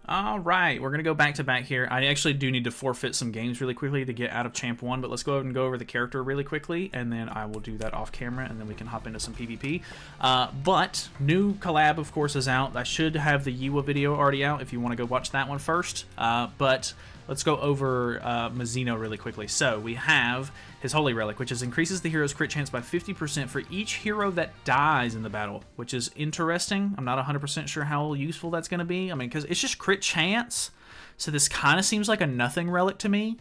All right, we're going to go back to back here. I actually do need to forfeit some games really quickly to get out of Champ 1, but let's go ahead and go over the character really quickly, and then I will do that off camera, and then we can hop into some PvP. But new collab, of course, is out. I should have the Yiwa video already out if you want to go watch that one first. But let's go over Mazino really quickly. So we have his Holy Relic, which increases the hero's crit chance by 50% for each hero that dies in the battle, which is interesting. I'm not 100% sure how useful that's going to be. I mean, because it's just crit chance, so this kind of seems like a nothing relic to me,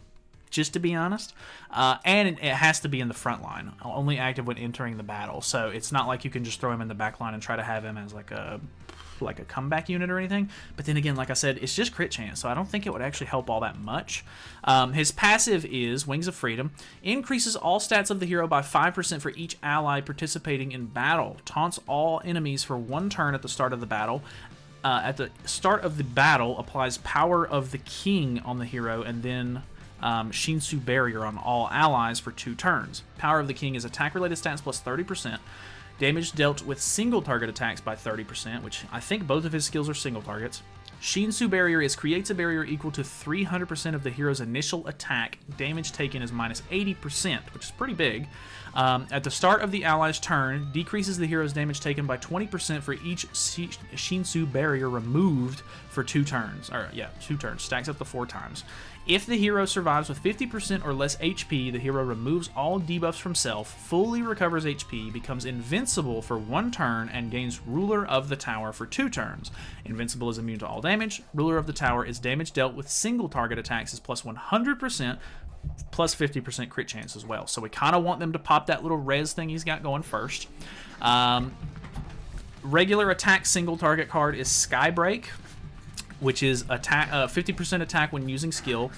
just to be honest. And it has to be in the front line, only active when entering the battle. So it's not like you can just throw him in the back line and try to have him as like a comeback unit or anything. But then again, like I said, it's just crit chance, so I don't think it would actually help all that much. His passive is Wings of Freedom. Increases all stats of the hero by 5% for each ally participating in battle. Taunts all enemies for 1 turn at the start of the battle. At the start of the battle, applies Power of the King on the hero, and then Shinsu Barrier on all allies for 2 turns. Power of the King is attack-related stats plus 30%. Damage dealt with single target attacks by 30%, which I think both of his skills are single targets. Shinsu Barrier creates a barrier equal to 300% of the hero's initial attack. Damage taken is minus 80%, which is pretty big. At the start of the ally's turn, decreases the hero's damage taken by 20% for each Shinsu Barrier removed for 2 turns. 2 turns. Stacks up to 4 times. If the hero survives with 50% or less HP, the hero removes all debuffs from self, fully recovers HP, becomes invincible for 1 turn, and gains Ruler of the Tower for 2 turns. Invincible is immune to all damage. Ruler of the Tower is damage dealt with single target attacks is plus 100%, plus 50% crit chance as well. So we kind of want them to pop that little res thing he's got going first. Regular attack single target card is Skybreak, which is attack 50% attack when using skill,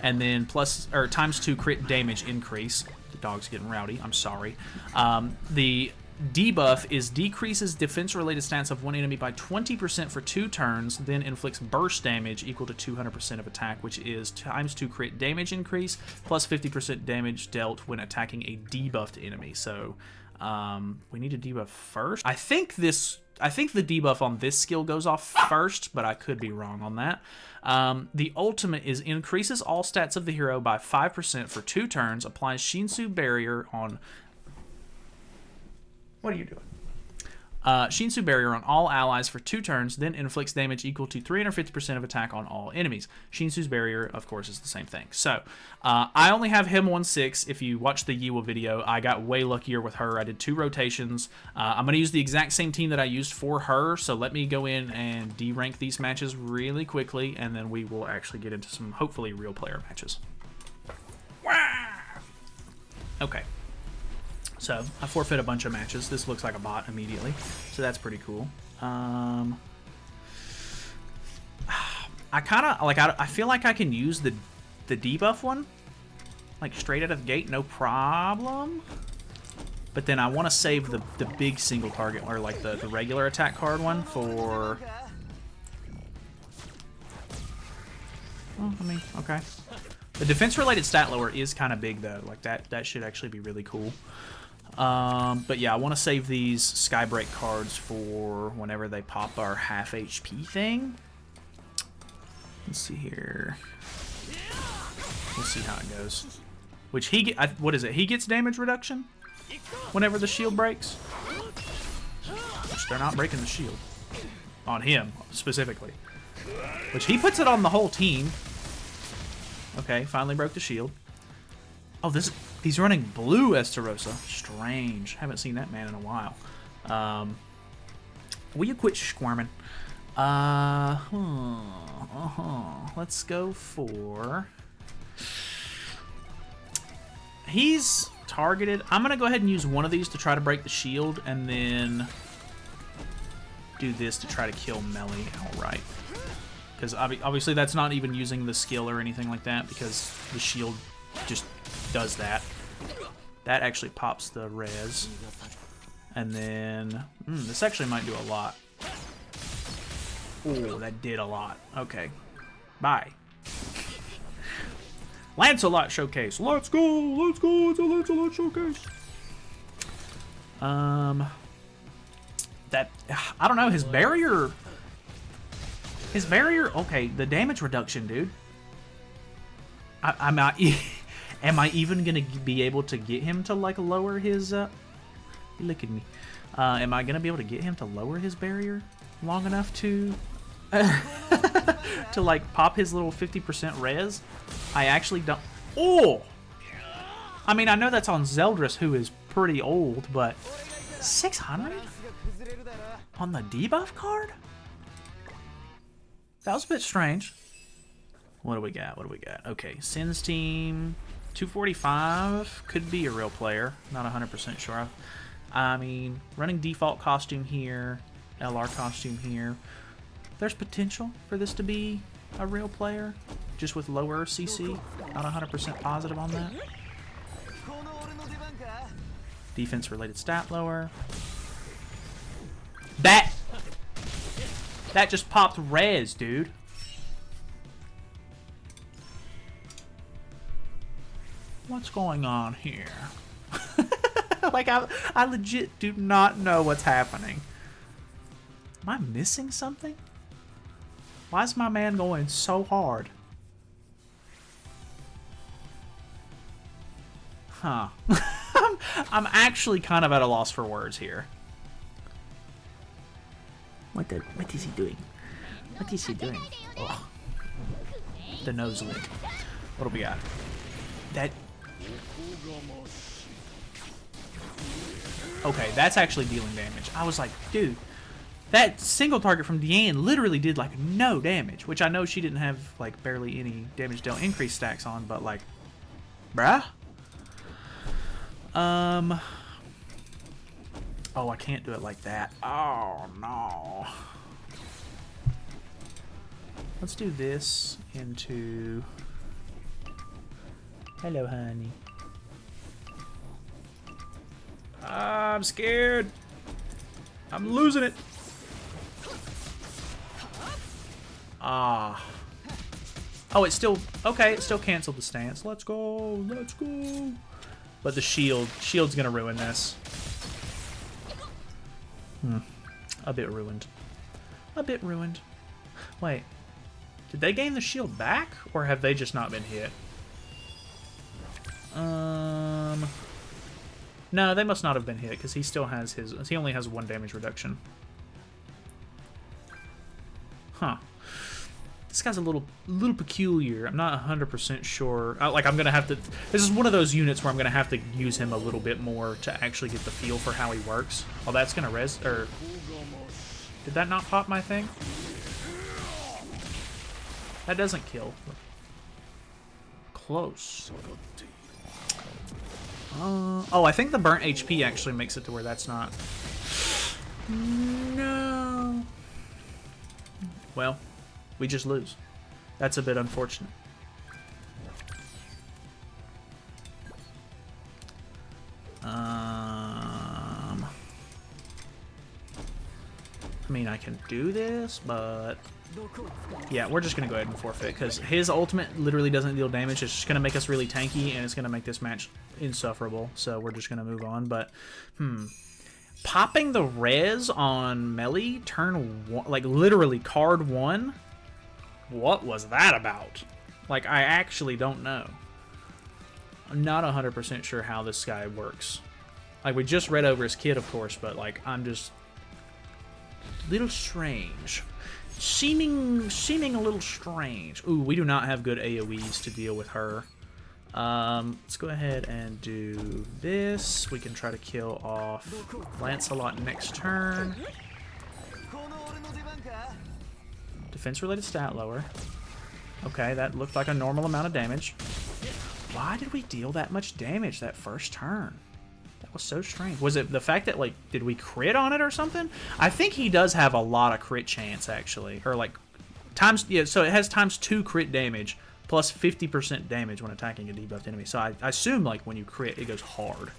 and then times 2 crit damage increase. The dog's getting rowdy. I'm sorry. The debuff is decreases defense-related stats of 1 enemy by 20% for 2 turns, then inflicts burst damage equal to 200% of attack, which is times 2 crit damage increase plus 50% damage dealt when attacking a debuffed enemy. So we need a debuff first. I think the debuff on this skill goes off first, but I could be wrong on that. The ultimate is increases all stats of the hero by 5% for 2 turns, applies Shinsu Barrier on... What are you doing? Shinsu Barrier on all allies for 2 turns, then inflicts damage equal to 350% of attack on all enemies. Shinsu's Barrier, of course, is the same thing. So, I only have him 1/6. If you watch the Yiwa video, I got way luckier with her. I did 2 rotations. I'm going to use the exact same team that I used for her, so let me go in and de-rank these matches really quickly, and then we will actually get into some, hopefully, real player matches. Okay. So, I forfeit a bunch of matches. This looks like a bot immediately, so that's pretty cool. I kind of, like, I feel like I can use the debuff one, like, straight out of the gate, no problem. But then I want to save the big single target, or, like, the regular attack card one for... Oh, I mean, okay. The defense-related stat lower is kind of big, though. Like, that should actually be really cool. But yeah, I want to save these Skybreak cards for whenever they pop our half HP thing. Let's see here. We'll see how it goes. Which what is it? He gets damage reduction whenever the shield breaks? Which they're not breaking the shield. On him, specifically. Which he puts it on the whole team. Okay, finally broke the shield. Oh, he's running blue Estarossa. Strange. Haven't seen that man in a while. Will you quit squirming? Let's go for... He's targeted. I'm going to go ahead and use one of these to try to break the shield, and then do this to try to kill melee outright. Because obviously that's not even using the skill or anything like that, because the shield just does that. That actually pops the res. And then... this actually might do a lot. Oh, that did a lot. Okay. Bye. Lancelot Showcase. Let's go! Let's go! It's a Lancelot Showcase! I don't know, his barrier... His barrier... Okay, the damage reduction, dude. I'm not... Am I even going to be able to get him to, like, lower his... Look at me. Am I going to be able to get him to lower his barrier long enough to... to, like, pop his little 50% res? I actually don't... Oh! I mean, I know that's on Zeldris, who is pretty old, but... 600? On the debuff card? That was a bit strange. What do we got? What do we got? Okay, Sin's team... 245 could be a real player. Not 100% sure. I mean, running default costume here, LR costume here. There's potential for this to be a real player, just with lower CC. Not 100% positive on that. Defense related stat lower. That just popped res, dude. What's going on here? Like, I legit do not know what's happening. Am I missing something? Why is my man going so hard? Huh. I'm actually kind of at a loss for words here. What is he doing? What is he doing? Ugh. The nose lick. What do we got? That... Okay, that's actually dealing damage. I was like, dude, that single target from Deanne literally did, like, no damage. Which I know she didn't have, like, barely any damage dealt increase stacks on, but, like, bruh? Oh, I can't do it like that. Oh, no. Let's do this into... Hello, honey. I'm scared. I'm losing it. Ah. Oh, it's still... Okay, it still canceled the stance. Let's go. Let's go. But the shield's gonna ruin this. A bit ruined. A bit ruined. Wait. Did they gain the shield back? Or have they just not been hit? No, they must not have been hit, because he still has his... He only has 1 damage reduction. Huh. This guy's a little peculiar. I'm not 100% sure. Like, I'm going to have to... This is one of those units where I'm going to have to use him a little bit more to actually get the feel for how he works. Oh, that's going to res... Or... Did that not pop my thing? That doesn't kill. Close. Oh, I think the burnt HP actually makes it to where that's not... No. Well, we just lose. That's a bit unfortunate. I mean, I can do this, but... Yeah, we're just going to go ahead and forfeit, because his ultimate literally doesn't deal damage. It's just going to make us really tanky, and it's going to make this match insufferable. So we're just going to move on. But, popping the res on melee turn 1, like literally card 1? What was that about? Like, I actually don't know. I'm not 100% sure how this guy works. Like, we just read over his kit, of course, but, like, I'm just... little strange. Seeming a little strange. Ooh, we do not have good AoEs to deal with her. Let's go ahead and do this. We can try to kill off Lancelot next turn. Defense-related stat lower. Okay, that looked like a normal amount of damage. Why did we deal that much damage that first turn? That was so strange. Was it the fact that, like, did we crit on it or something? I think he does have a lot of crit chance, actually. Or, like, times... Yeah, so it has ×2 crit damage plus 50% damage when attacking a debuffed enemy. So I assume, like, when you crit, it goes hard.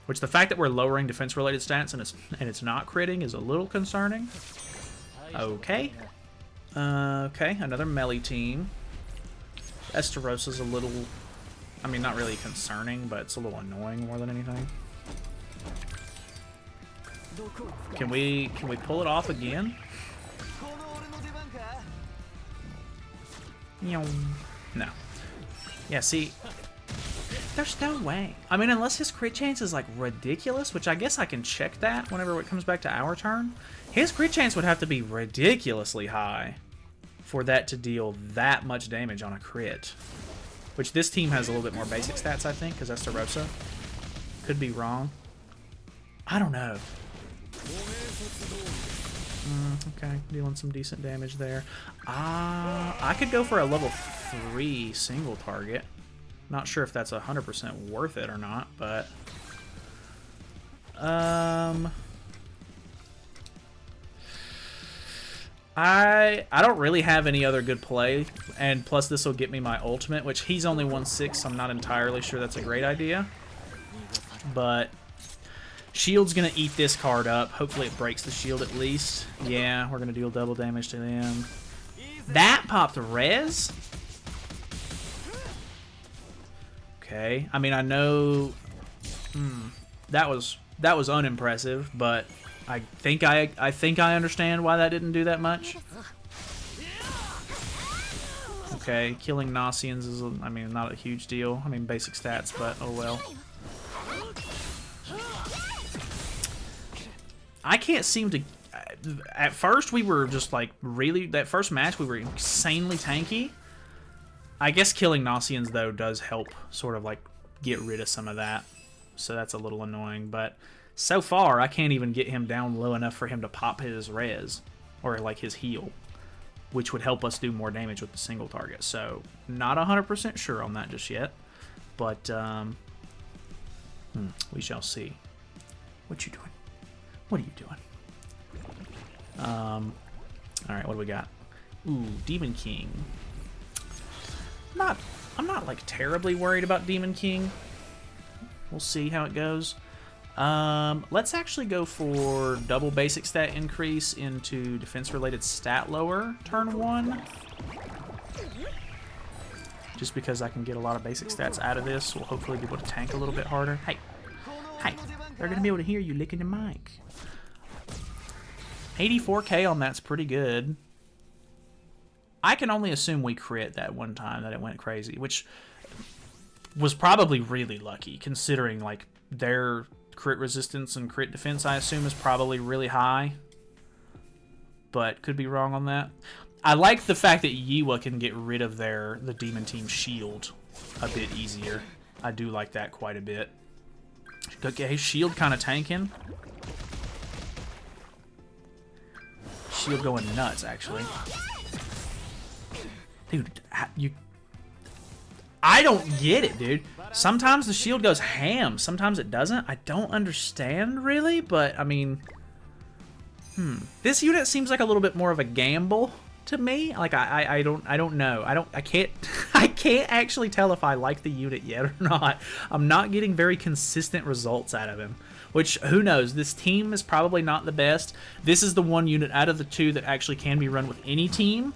Which, the fact that we're lowering defense-related stats and it's not critting is a little concerning. Okay. Okay, another melee team. Esterosa's a little... I mean, not really concerning, but it's a little annoying more than anything. Can we pull it off again? No. Yeah, see, there's no way. I mean, unless his crit chance is like ridiculous, which I guess I can check that whenever it comes back to our turn. His crit chance would have to be ridiculously high for that to deal that much damage on a crit. Which this team has a little bit more basic stats, I think, because that's Rosa. Could be wrong. I don't know. Okay, dealing some decent damage there. I could go for a level 3 single target. Not sure if that's 100% worth it or not, but... I don't really have any other good play, and plus this will get me my ultimate, which he's only 1/6, so I'm not entirely sure that's a great idea. But shield's gonna eat this card up. Hopefully it breaks the shield at least. Yeah, we're gonna deal double damage to them. That popped res? Okay, I mean, I know that was unimpressive, but I think I understand why that didn't do that much. Okay, killing Gnossians is, I mean, not a huge deal. I mean, basic stats, but oh well. I can't seem to... At first, we were just, like, really... That first match, we were insanely tanky. I guess killing Gnossians, though, does help sort of, like, get rid of some of that. So that's a little annoying, but... So far, I can't even get him down low enough for him to pop his res. Or, like, his heal. Which would help us do more damage with the single target. So, not 100% sure on that just yet. But, we shall see. What you doing? What are you doing? Alright, what do we got? Ooh, Demon King. I'm not like terribly worried about Demon King. We'll see how it goes. Let's actually go for double basic stat increase into defense related stat lower turn 1. Just because I can get a lot of basic stats out of this, we'll hopefully be able to tank a little bit harder. Hey, they're gonna be able to hear you licking your mic. 84k on that's pretty good. I can only assume we crit that one time that it went crazy, which was probably really lucky considering like their crit resistance and crit defense I assume is probably really high. But could be wrong on that. I like the fact that Yiwa can get rid of the demon team shield a bit easier. I do like that quite a bit. Okay, shield kind of tanking. Shield going nuts, actually. Dude, I don't get it, dude. Sometimes the shield goes ham, sometimes it doesn't. I don't understand, really, but, I mean... This unit seems like a little bit more of a gamble to me. Like, I don't know. I can't actually tell if I like the unit yet or not. I'm not getting very consistent results out of him. Which, who knows, this team is probably not the best. This is the one unit out of the two that actually can be run with any team.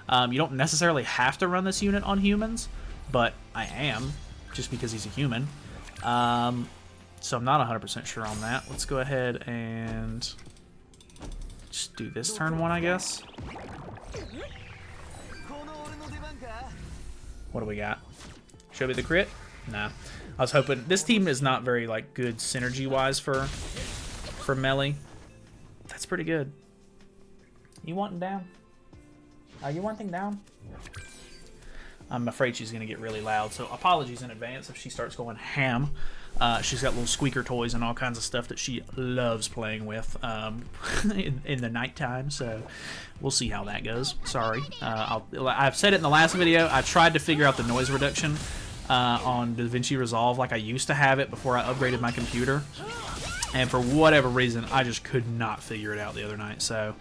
You don't necessarily have to run this unit on humans, but I am, just because he's a human. So I'm not 100% sure on that. Let's go ahead and just do this turn 1, I guess. What do we got? Show me the crit? Nah. I was hoping... This team is not very, like, good synergy-wise for melee. That's pretty good. You wanting down? Are you wanting down? I'm afraid she's going to get really loud, so apologies in advance if she starts going ham. She's got little squeaker toys and all kinds of stuff that she loves playing with in the nighttime, so we'll see how that goes. Sorry. I've said it in the last video. I tried to figure out the noise reduction on DaVinci Resolve like I used to have it before I upgraded my computer, and for whatever reason I just could not figure it out the other night, so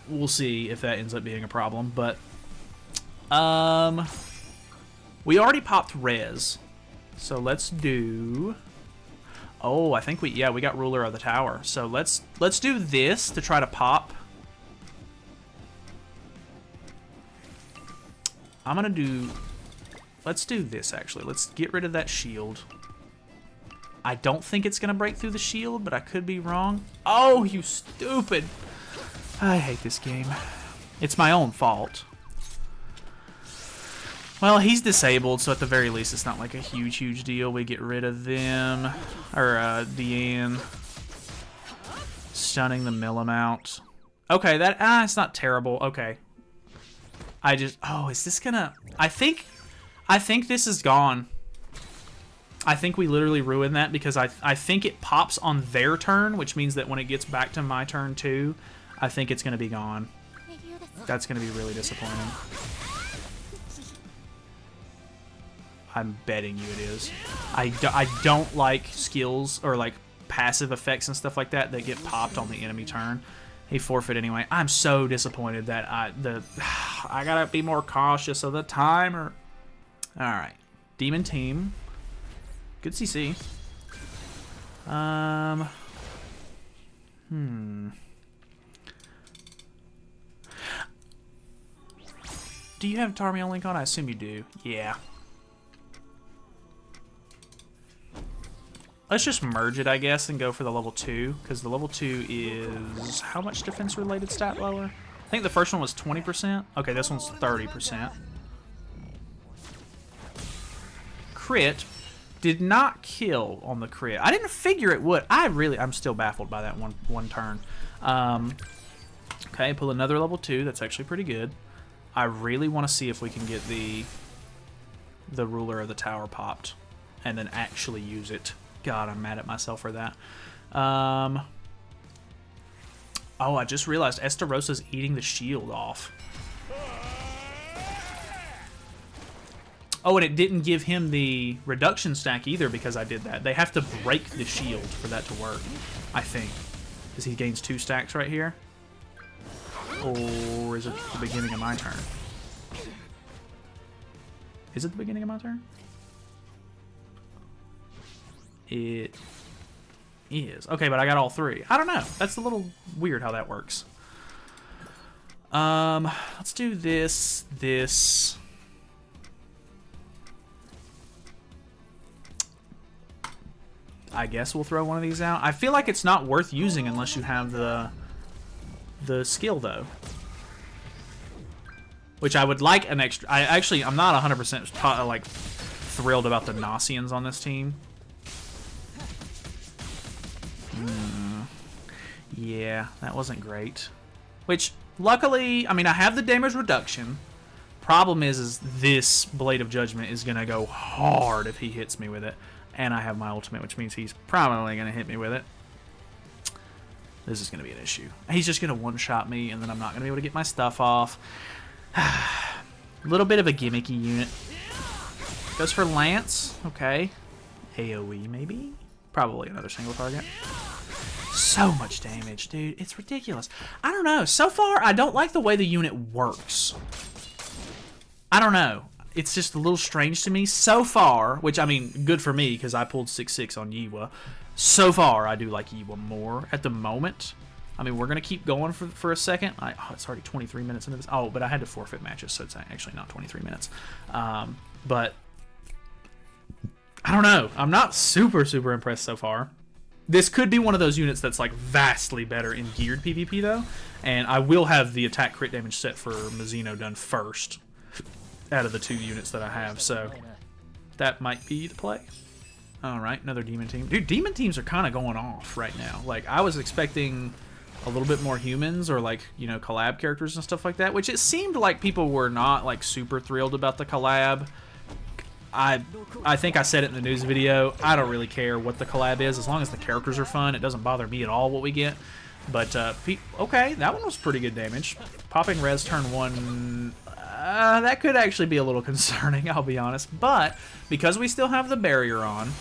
we'll see if that ends up being a problem. But we already popped res, so let's do... Oh, I think we got Ruler of the Tower, so let's do this to try to pop. I'm gonna do... Let's do this, actually. Let's get rid of that shield. I don't think it's going to break through the shield, but I could be wrong. Oh, you stupid. I hate this game. It's my own fault. Well, he's disabled, so at the very least, it's not like a huge deal. We get rid of them, or Deanne. Stunning the Millimount. Okay, it's not terrible. Okay. Is this gonna... I think this is gone. I think we literally ruined that because I think it pops on their turn, which means that when it gets back to my turn too, I think it's gonna be gone. That's gonna be really disappointing. I'm betting you it is. I don't like skills or like passive effects and stuff like that get popped on the enemy turn. He forfeit anyway. I'm so disappointed that I gotta be more cautious of the timer. All right, Demon Team. Good CC. Do you have Tarmiel Link on? I assume you do. Yeah. Let's just merge it, I guess, and go for the level 2, because the level 2 is how much defense-related stat lower? I think the first one was 20%. Okay, this one's 30%. Crit did not kill on the crit. I didn't figure it would. I'm still baffled by that one turn. Okay, pull another level 2. That's actually pretty good. I really want to see if we can get the ruler of the tower popped and then actually use it. God, I'm mad at myself for that. Oh, I just realized Estarosa's eating the shield off. Oh, and it didn't give him the reduction stack either because I did that. They have to break the shield for that to work, I think. Because he gains 2 stacks right here. Or is it the beginning of my turn? Is it the beginning of my turn? It is. Okay, but I got all 3. I don't know. That's a little weird how that works. Let's do this. I guess we'll throw one of these out. I feel like it's not worth using unless you have the skill, though. Which I would like an extra... I'm not 100% like thrilled about the Gnossians on this team. Yeah, that wasn't great. Which, luckily, I mean, I have the damage reduction. Problem is this Blade of Judgment is going to go hard if he hits me with it. And I have my ultimate, which means he's probably going to hit me with it. This is going to be an issue. He's just going to one-shot me, and then I'm not going to be able to get my stuff off. A little bit of a gimmicky unit. Goes for Lance. Okay. AoE, maybe? Probably another single target. So much damage, dude. It's ridiculous. I don't know. So far, I don't like the way the unit works. I don't know. It's just a little strange to me. So far, which, I mean, good for me, because I pulled 6-6 on Yiwa. So far, I do like Yiwa more at the moment. I mean, we're going to keep going for a second. Oh, it's already 23 minutes into this. Oh, but I had to forfeit matches, so it's actually not 23 minutes. But I don't know. I'm not super impressed so far. This could be one of those units that's like vastly better in geared PvP though, and I will have the attack crit damage set for Mazino done first out of the 2 units that I have, so that might be the play. All right, another demon team. Dude, demon teams are kind of going off right now. Like, I was expecting a little bit more humans or like, you know, collab characters and stuff like that, which it seemed like people were not like super thrilled about the collab. I think I said it in the news video. I don't really care what the collab is as long as the characters are fun. It doesn't bother me at all what we get. But okay, that one was pretty good damage. Popping res turn 1, that could actually be a little concerning, I'll be honest. But because we still have the barrier on,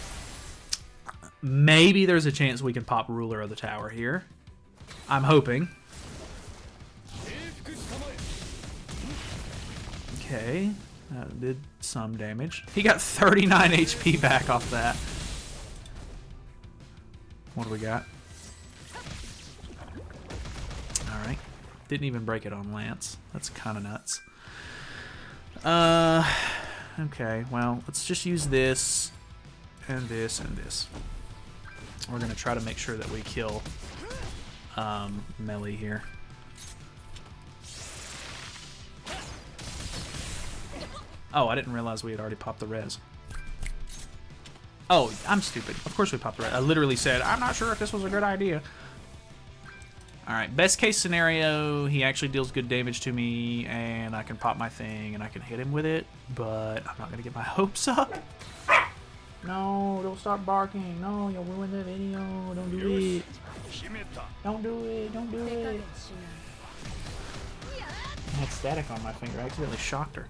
maybe there's a chance we can pop Ruler of the Tower here. I'm hoping. Okay. That did some damage. He got 39 HP back off that. What do we got? Alright. Didn't even break it on Lance. That's kind of nuts. Okay, well, let's just use this, and this, and this. We're going to try to make sure that we kill Melee here. Oh, I didn't realize we had already popped the res. Oh, I'm stupid. Of course we popped the res. I literally said, I'm not sure if this was a good idea. Alright, best case scenario, he actually deals good damage to me, and I can pop my thing, and I can hit him with it, but I'm not going to get my hopes up. No, don't start barking. No, you'll ruin the video. Don't do it. Don't do it. Don't do it. I had static on my finger. I accidentally shocked her.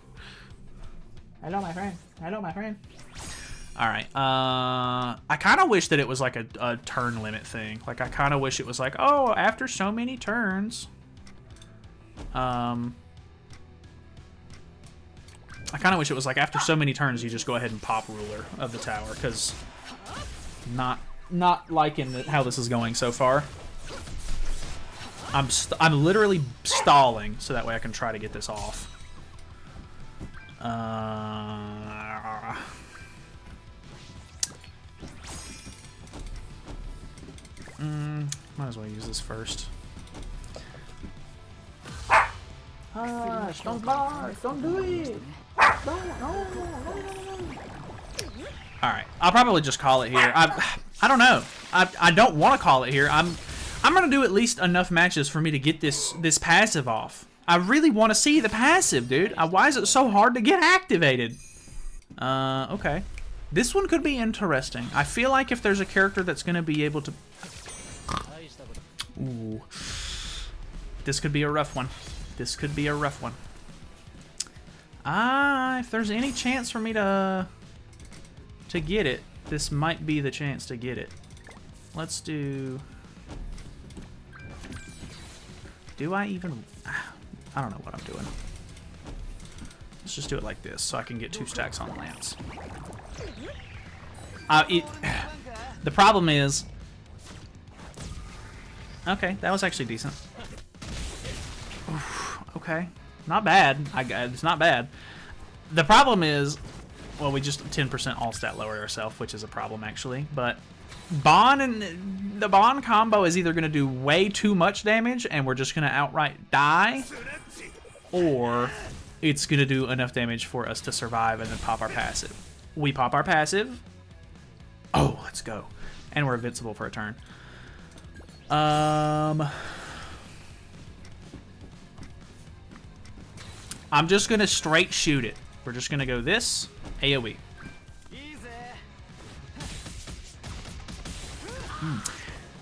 Hello, my friend. Hello, my friend. Alright, I kind of wish that it was like a turn limit thing. Like, I kind of wish it was like, oh, after so many turns. I kind of wish it was like, after so many turns, you just go ahead and pop ruler of the tower, because not liking how this is going so far. I'm literally stalling, so that way I can try to get this off. Might as well use this first. Don't bark! Don't do it! Don't, no. Alright, I'll probably just call it here. I don't know. I don't want to call it here. I'm gonna do at least enough matches for me to get this passive off. I really want to see the passive, dude. Why is it so hard to get activated? Okay. This one could be interesting. I feel like if there's a character that's gonna be able to... Ooh. This could be a rough one. This could be a rough one. If there's any chance for me to get it, this might be the chance to get it. Let's do... Do I even... I don't know what I'm doing. Let's just do it like this, so I can get 2 stacks on Lance. The problem is... Okay, that was actually decent. Oof, okay. Not bad. It's not bad. The problem is... Well, we just 10% all-stat lowered ourselves, which is a problem, actually. But Bond and the Bond combo is either going to do way too much damage, and we're just going to outright die, or it's going to do enough damage for us to survive and then pop our passive. We pop our passive. Oh, let's go. And we're invincible for a turn. I'm just going to straight shoot it. We're just going to go this, AoE.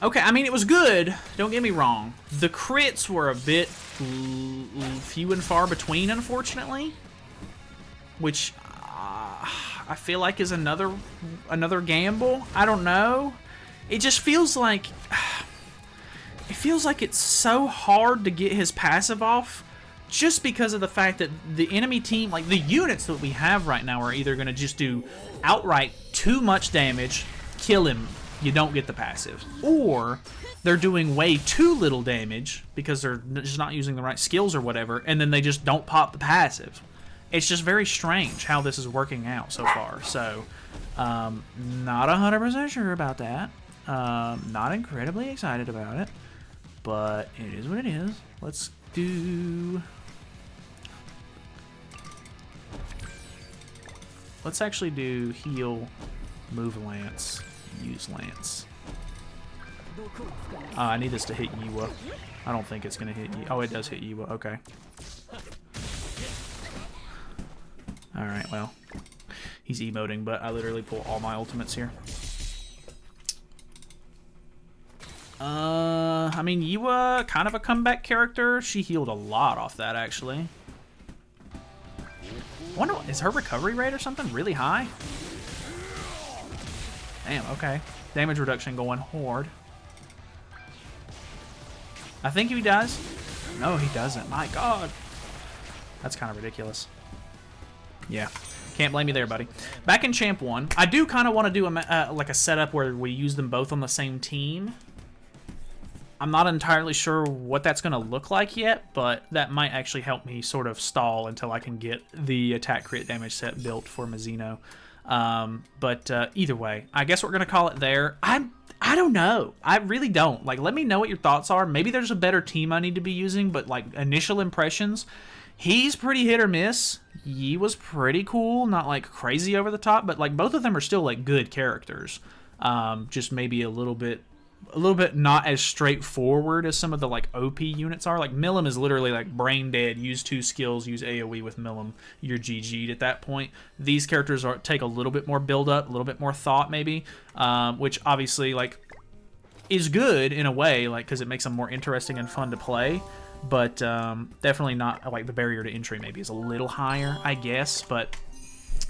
Okay, I mean, it was good. Don't get me wrong. The crits were a bit few and far between, unfortunately. Which I feel like is another gamble. I don't know. It just feels like... It feels like it's so hard to get his passive off just because of the fact that the enemy team, like the units that we have right now, are either going to just do outright too much damage, kill him, you don't get the passive, or they're doing way too little damage because they're just not using the right skills or whatever, and then they just don't pop the passive. It's just very strange how this is working out so far. So, not 100% sure about that. Not incredibly excited about it, but it is what it is. Let's do... Let's actually do heal, move Lance, use Lance. I need this to hit Yiwa. I don't think it's going to hit Yiwa. Oh, it does hit Yiwa. Okay. Alright, well. He's emoting, but I literally pull all my ultimates here. I mean, Yiwa, kind of a comeback character. She healed a lot off that, actually. I wonder, is her recovery rate or something really high? Damn, okay. Damage reduction going hard. I think he does. No, he doesn't. My God. That's kind of ridiculous. Yeah. Can't blame you there, buddy. Back in Champ 1, I do kind of want to do like a setup where we use them both on the same team. I'm not entirely sure what that's going to look like yet, but that might actually help me sort of stall until I can get the attack crit damage set built for Mazino. But either way, I guess we're going to call it there. I don't know. I really don't. Like, let me know what your thoughts are. Maybe there's a better team I need to be using, but like initial impressions, He's pretty hit or miss. Yi was pretty cool, not like crazy over the top, but like both of them are still like good characters. Just maybe a little bit not as straightforward as some of the like OP units are. Like Milim is literally like brain dead. Use 2 skills, use AoE with Milim. You're GG'd at that point. These characters take a little bit more build up, a little bit more thought maybe, which obviously like is good in a way, like because it makes them more interesting and fun to play. But definitely not like the barrier to entry maybe is a little higher, I guess. But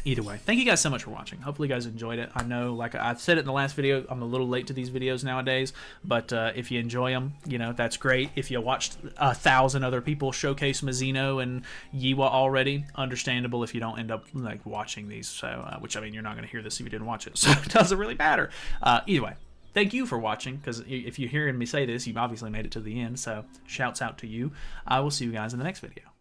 either way, thank you guys so much for watching. Hopefully you guys enjoyed it. I know, like I've said it in the last video, I'm a little late to these videos nowadays, but if you enjoy them, you know, that's great. If you watched 1,000 other people showcase Mazino and Yiwa already, understandable if you don't end up like watching these. So, which I mean, you're not going to hear this if you didn't watch it, so it doesn't really matter. Either way, thank you for watching, because if you're hearing me say this, you've obviously made it to the end, so shouts out to you. I will see you guys in the next video.